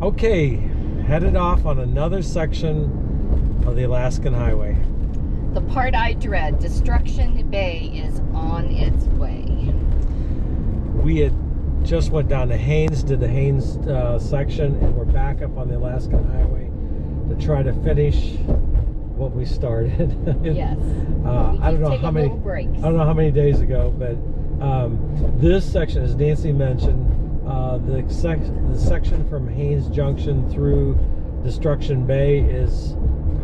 Okay, headed off on another section of the Alaskan Highway. The part I dread, Destruction Bay, is on its way. We had just went down to Haines, did the Haines section, and we're back up on the Alaskan Highway to try to finish what we started. Yes. I don't know how many days ago, but this section, as Nancy mentioned, the section from Haines Junction through Destruction Bay is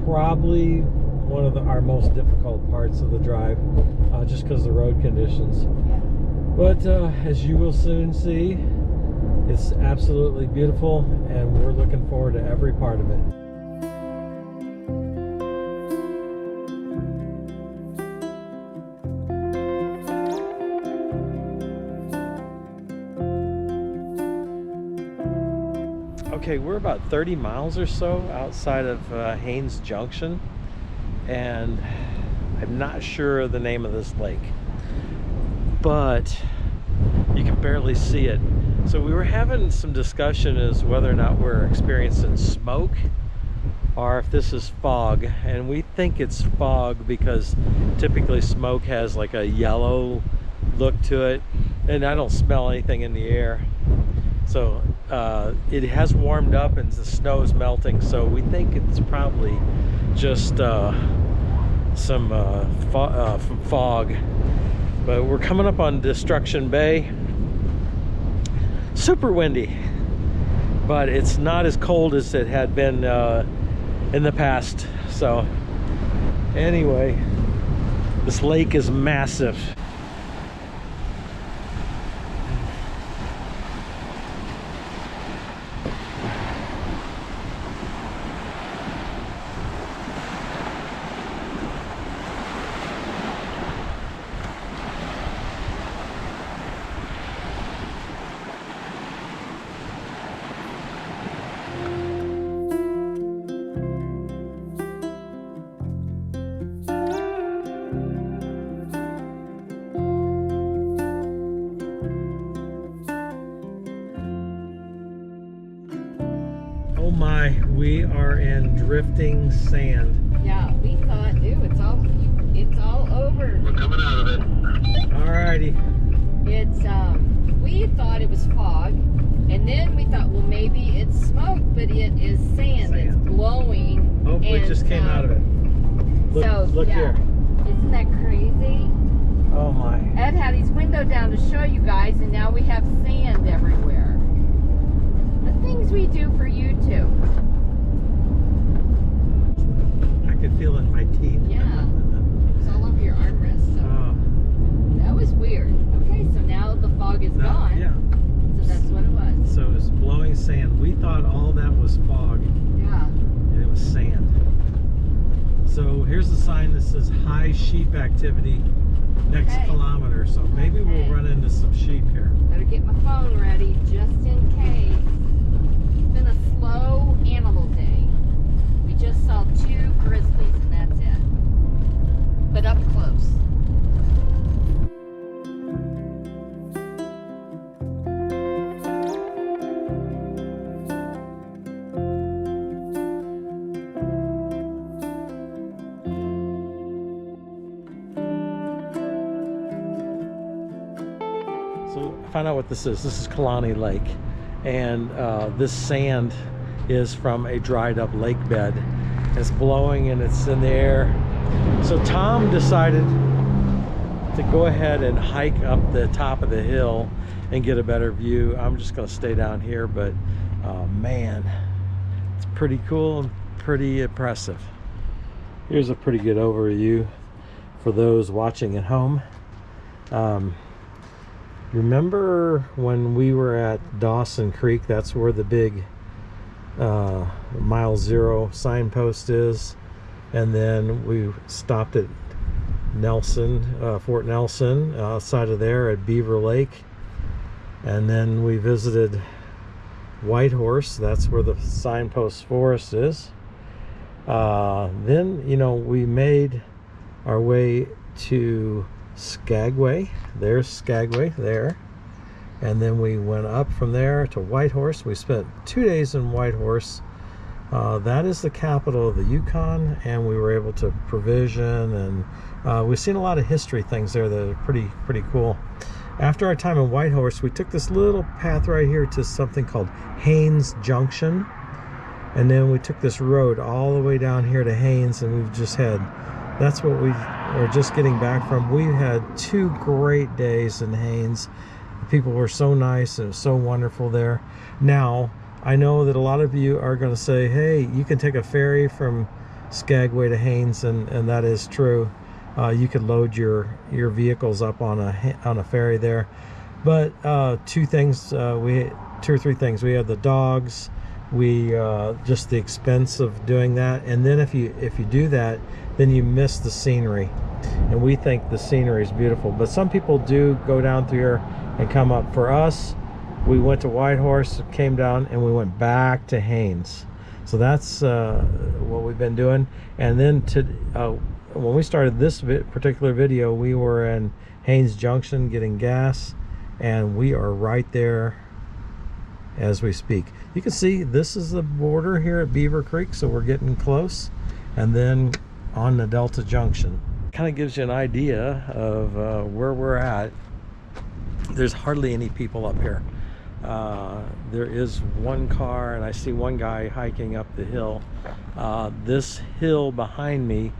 probably one of our most difficult parts of the drive, just because of the road conditions. Yeah. But as you will soon see, it's absolutely beautiful, and we're looking forward to every part of it. Okay, we're about 30 miles or so outside of Haines Junction, and I'm not sure of the name of this lake, but you can barely see it. So we were having some discussion as whether or not we're experiencing smoke or if this is fog, and we think it's fog because typically smoke has like a yellow look to it, and I don't smell anything in the air. So it has warmed up and the snow is melting, so we think it's probably just some fog. But we're coming up on Destruction Bay. Super windy, but it's not as cold as it had been in the past. So anyway, this lake is massive. Oh my, we are in drifting sand. Yeah, we thought, ooh, it's all over. We're coming out of it. Alrighty. It's we thought it was fog, and then we thought, well, maybe it's smoke, but it is sand. It's blowing. Oh, we just came out of it. Look yeah. here. Isn't that crazy? Oh my. Ed had his window down to show you guys, and now we have sand everywhere. The things we do for YouTube. I can feel it in my teeth. Yeah. It's all over your armrest. So. Oh. That was weird. Okay, so now the fog is gone. Yeah. So that's what it was. So it's blowing sand. We thought all that was fog, Yeah. and it was sand. So here's the sign that says high sheep activity next kilometer. So maybe we'll run into some sheep here. Better get my phone ready just in case. It's been a slow animal day. We just saw 2 grizzlies and that's it. But up close. So find out what this is. This is Kalani Lake, and this sand is from a dried up lake bed. It's blowing and it's in the air. So Tom decided to go ahead and hike up the top of the hill and get a better view. I'm just going to stay down here, but man, it's pretty cool and pretty impressive. Here's a pretty good overview for those watching at home. Remember when we were at Dawson Creek? That's where the big mile 0 signpost is, and then we stopped at Nelson, Fort Nelson, outside of there at Beaver Lake, and then we visited Whitehorse. That's where the signpost forest is. Then, you know, we made our way to Skagway. There's Skagway there, and then we went up from there to Whitehorse. We spent 2 days in Whitehorse. That is the capital of the Yukon, and we were able to provision, and we've seen a lot of history things there that are pretty cool. After our time in Whitehorse, we took this little path right here to something called Haines Junction, and then we took this road all the way down here to Haines, and we've just had, that's what we are just getting back from. We had 2 great days in Haines. The people were so nice and so wonderful there. Now, I know that a lot of you are going to say, hey, you can take a ferry from Skagway to Haines, and that is true. You could load your vehicles up on a ferry there. But 2 or 3 things. We have the dogs, just the expense of doing that, and then if you do that, then you miss the scenery. And we think the scenery is beautiful, but some people do go down through here and come up. For us, we went to Whitehorse, came down, and we went back to Haines. So that's what we've been doing. And then when we started this particular video, we were in Haines Junction getting gas, and we are right there as we speak. You can see this is the border here at Beaver Creek, so we're getting close. And then on the Delta Junction. Kind of gives you an idea of where we're at. There's hardly any people up here. There is 1 car, and I see 1 guy hiking up the hill. This hill behind me,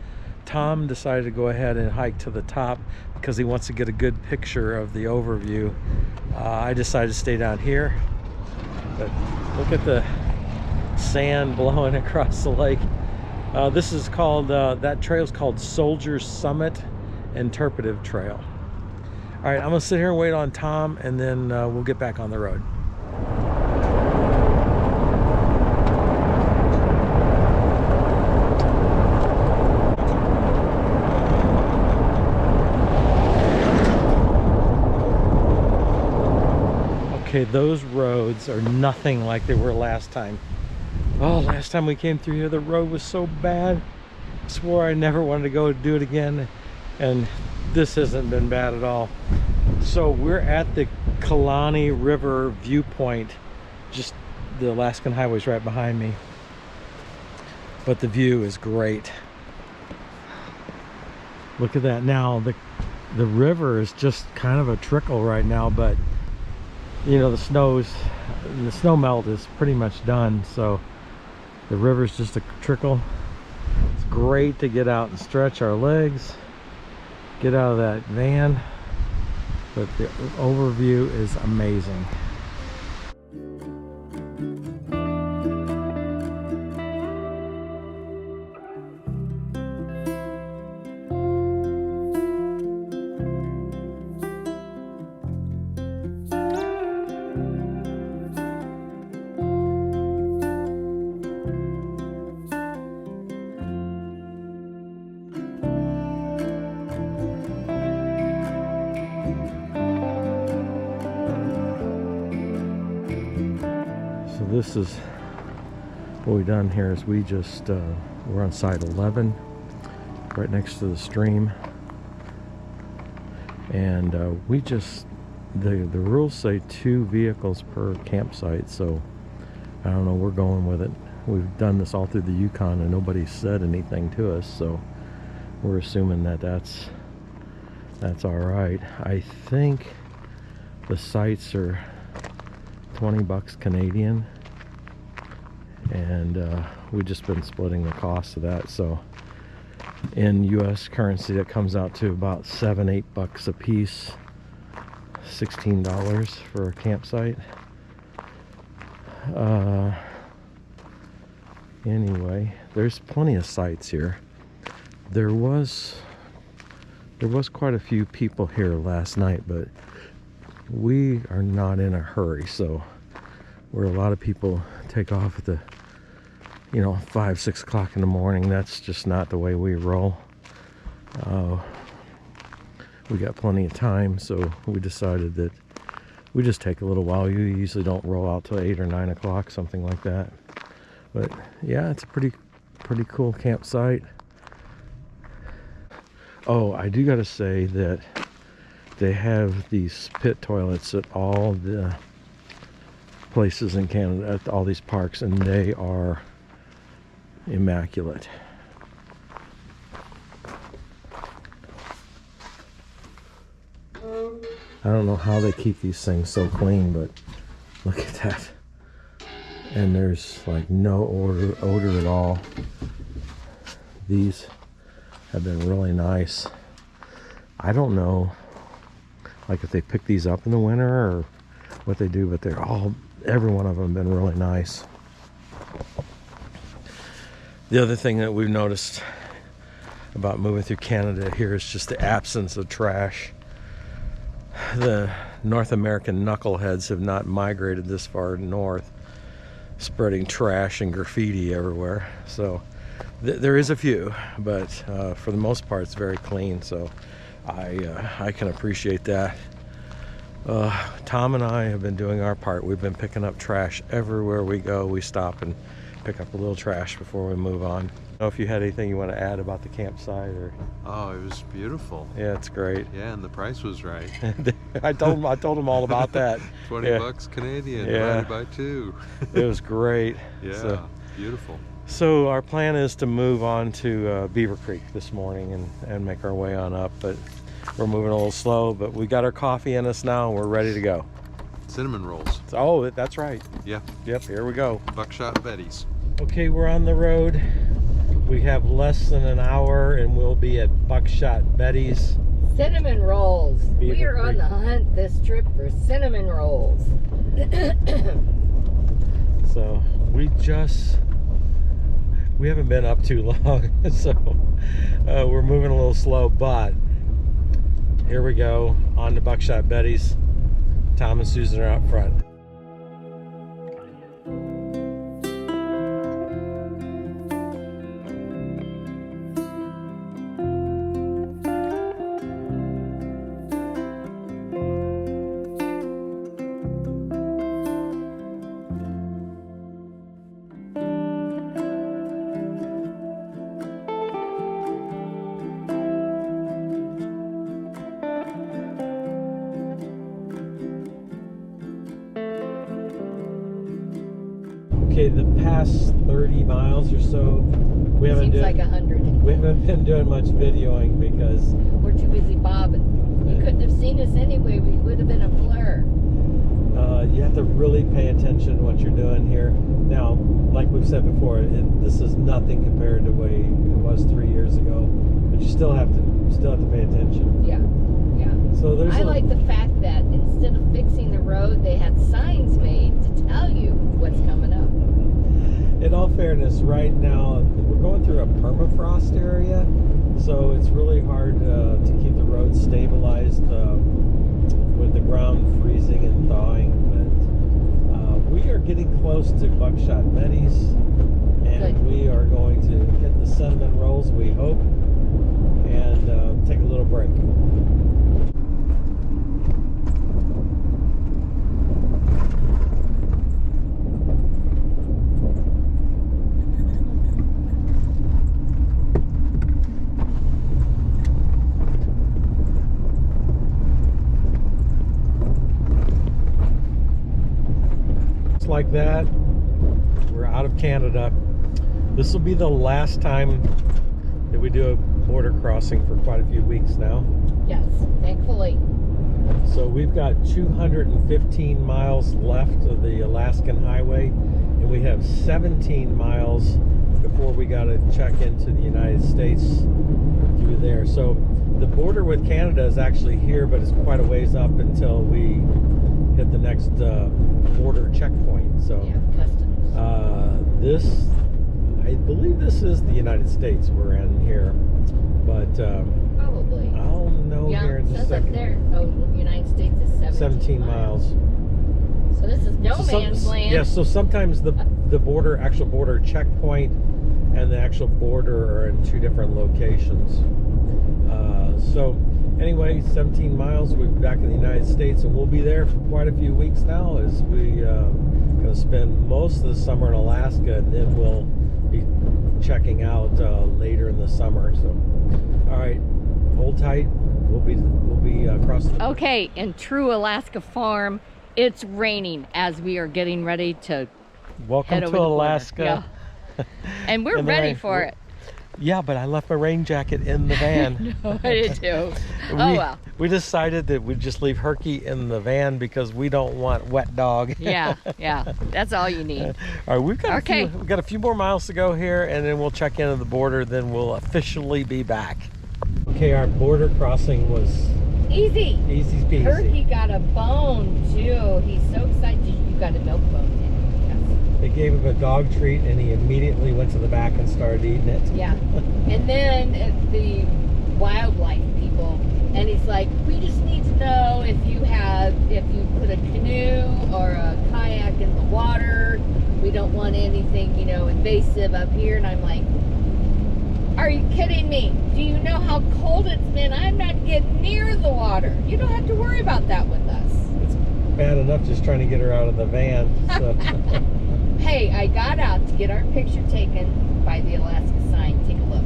Tom decided to go ahead and hike to the top because he wants to get a good picture of the overview. I decided to stay down here, but look at the sand blowing across the lake. This is called, that trail is called Soldier Summit Interpretive Trail. All right, I'm gonna sit here and wait on Tom, and then we'll get back on the road. Okay, those roads are nothing like they were last time. Oh, last time we came through here, the road was so bad. I swore I never wanted to go do it again, and this hasn't been bad at all. So we're at the Khani River viewpoint. Just the Alaskan highway's right behind me, but the view is great. Look at that. Now the river is just kind of a trickle right now, but you know, the snow melt is pretty much done, so the river's just a trickle. It's great to get out and stretch our legs, get out of that van, but the overview is amazing. This is what we've done here is we just we're on site 11 right next to the stream, and we just the rules say 2 vehicles per campsite, so I don't know, we're going with it. We've done this all through the Yukon and nobody said anything to us, so we're assuming that that's all right. I think the sites are $20 Canadian, and we've just been splitting the cost of that, so in US currency that comes out to about $7-8 a piece, $16 for a campsite. Anyway, there's plenty of sites here. There was quite a few people here last night, but we are not in a hurry, so where a lot of people take off at the 5-6 o'clock in the morning, that's just not the way we roll. We got plenty of time, so we decided that we just take a little while. You usually don't roll out till 8 or 9 o'clock, something like that. But yeah, it's a pretty cool campsite. Oh, I do gotta say that They have these pit toilets at all the places in Canada, at all these parks, and they are immaculate. I don't know how they keep these things so clean, but look at that. And there's like no odor at all. These have been really nice. I don't know like if they pick these up in the winter or what they do, but they're all, every one of them have been really nice. The other thing that we've noticed about moving through Canada here is just the absence of trash. The North American knuckleheads have not migrated this far north, spreading trash and graffiti everywhere. So there is a few, but for the most part it's very clean, so I can appreciate that. Tom and I have been doing our part. We've been picking up trash everywhere we go. We stop and pick up a little trash before we move on. I don't know if you had anything you want to add about the campsite or... Oh, it was beautiful. Yeah, it's great. Yeah, and the price was right. I told them all about that. 20 bucks Canadian, yeah. divided by 2. It was great. Yeah, so, beautiful. So our plan is to move on to Beaver Creek this morning and make our way on up, but we're moving a little slow, but we got our coffee in us now and we're ready to go. Cinnamon rolls. Oh, that's right. Yeah. Yep, here we go. Buckshot Betty's. Okay, we're on the road. We have less than an hour and we'll be at Buckshot Betty's. Cinnamon rolls. Beaver We are on Creek. the hunt this trip for cinnamon rolls. So we haven't been up too long, so we're moving a little slow, but here we go on to Buckshot Betty's. Tom and Susan are out front. Okay, the past 30 miles or so, we haven't Seems like 100. we haven't been doing much videoing because We're too busy bobbing. You couldn't have seen us anyway. We would have been a blur. you have to really pay attention to what you're doing here. Now, like we've said before, this is nothing compared to the way it was 3 years ago, but you still have to pay attention. Yeah, yeah. So there's I like the fact that instead of fixing the road, they had signs made to tell you what's coming up. In all fairness, right now we're going through a permafrost area, so it's really hard to keep the road stabilized with the ground freezing and thawing. But we are getting close to Buckshot Betty's, and Good. we are going to hit the cinnamon rolls, we hope, and take a little break. Like that, we're out of Canada. This will be the last time that we do a border crossing for quite a few weeks now. Yes, thankfully. So we've got 215 miles left of the Alaskan highway, and we have 17 miles before we got to check into the United States through there. So the border with Canada is actually here, but it's quite a ways up until we hit the next border checkpoint. So Yeah, customs. I believe this is the United States we're in here, but Probably. I'll know Yeah, here in it just a says up second. there. Oh, United States is 17 miles. So this is no man's land. Yeah, so sometimes the actual border checkpoint and the actual border are in two different locations. So anyway, 17 miles, we'll be back in the United States, and we'll be there for quite a few weeks now, as we going to spend most of the summer in Alaska, and then we'll be checking out later in the summer. So all right, hold tight, we'll be across the Okay, in true Alaska farm, it's raining as we are getting ready to Welcome head to over the border. Alaska. Yeah. And we're In the ready rain. for it. Yeah, but I left my rain jacket in the van. No, I did too. Oh well. We decided that we'd just leave Herky in the van because we don't want wet dog. Yeah, yeah. That's all you need. All right, we've got a few more miles to go here, and then we'll check into the border. Then we'll officially be back. Okay, our border crossing was Easy. easy peasy. Herky got a bone too. He's so excited. You got a milk bone, didn't you? They gave him a dog treat, and he immediately went to the back and started eating it. Yeah. And then the wildlife people, and he's like, we just need to know if you put a canoe or a kayak in the water. We don't want anything, you know, invasive up here. And I'm like, are you kidding me? Do you know how cold it's been? I'm not getting near the water. You don't have to worry about that with us. It's bad enough just trying to get her out of the van. So. Hey, I got out to get our picture taken by the Alaska sign. Take a look.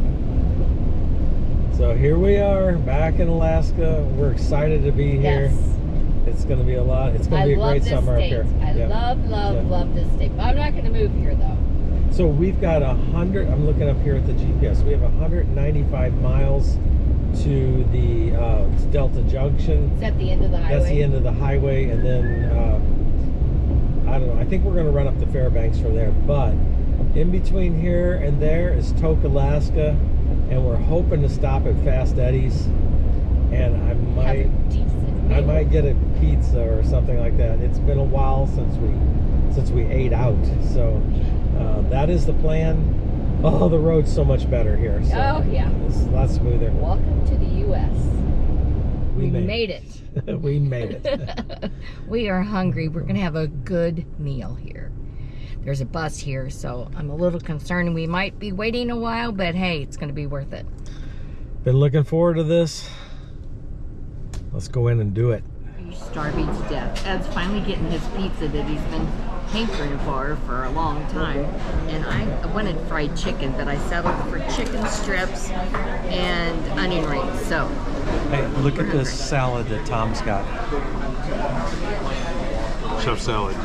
So here we are back in Alaska. We're excited to be here. Yes. It's going to be a lot. It's going to be a great summer up here. I love this state. But I'm not going to move here though. So we've got 100. I'm looking up here at the GPS. We have 195 miles to the Delta Junction. It's at the end of the highway. That's the end of the highway, and then I don't know. I think we're going to run up to Fairbanks from there. But in between here and there is Tok, Alaska, and we're hoping to stop at Fast Eddie's, and I might get a pizza or something like that. It's been a while since we ate out, so that is the plan. Oh, the road's so much better here. So oh yeah, it's a lot smoother. Welcome to the U.S. We made it. We made it. We are hungry. We're gonna have a good meal here. There's a bus here, so I'm a little concerned we might be waiting a while, but hey, it's gonna be worth it. Been looking forward to this. Let's go in and do it. He's starving to death. Ed's finally getting his pizza that he's been hankering for a long time. And I wanted fried chicken, but I settled for chicken strips and onion rings. So, hey, look at this salad that Tom's got. Chef salad.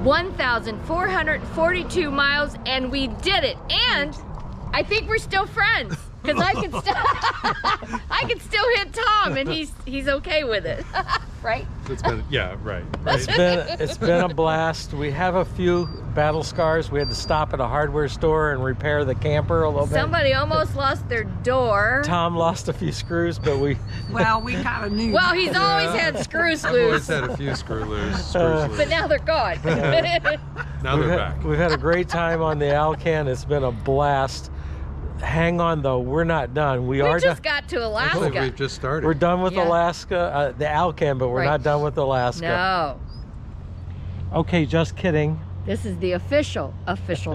$1,442 miles, and we did it. And I think we're still friends because I can still hit Tom, and he's okay with it, right? It's been, yeah, right. It's been a blast. We have a few battle scars. We had to stop at a hardware store and repair the camper a little bit. Somebody almost lost their door. Tom lost a few screws, but we kind of knew. Well, he's always had screws I've always loose, had a few screws loose. but now they're gone. Now they're back. We've had a great time on the Alcan. It's been a blast. Hang on though, we're not done. We just got to I believe Alaska. we've just started. We're done with Yeah. Alaska, the Alcan, but we're Right. not done with Alaska. No, Okay, just kidding. this is the official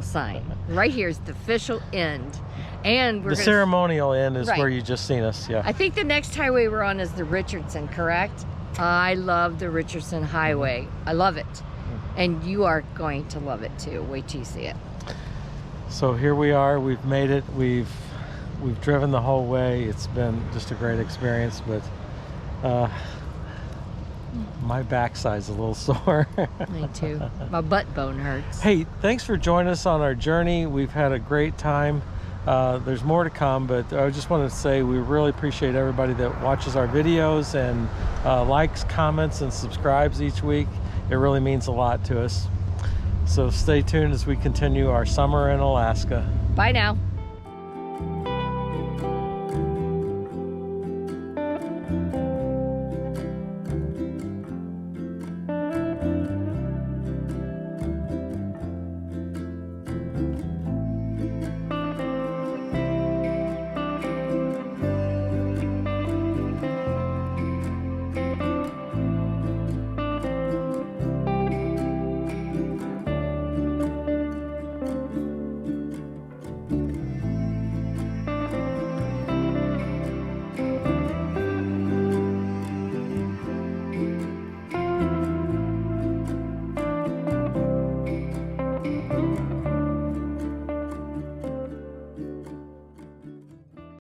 sign. Right here is the official end, and we're The gonna, ceremonial end is Right. where you just seen us. Yeah. I think the next highway we're on is the Richardson, correct? I love the Richardson Highway. I love it, and you are going to love it too. Wait till you see it. So here we are. We've made it. We've driven the whole way. It's been just a great experience, but my backside's a little sore. Me too. My butt bone hurts. Hey, thanks for joining us on our journey. We've had a great time. There's more to come, but I just wanted to say we really appreciate everybody that watches our videos and likes, comments, and subscribes each week. It really means a lot to us. So stay tuned as we continue our summer in Alaska. Bye now.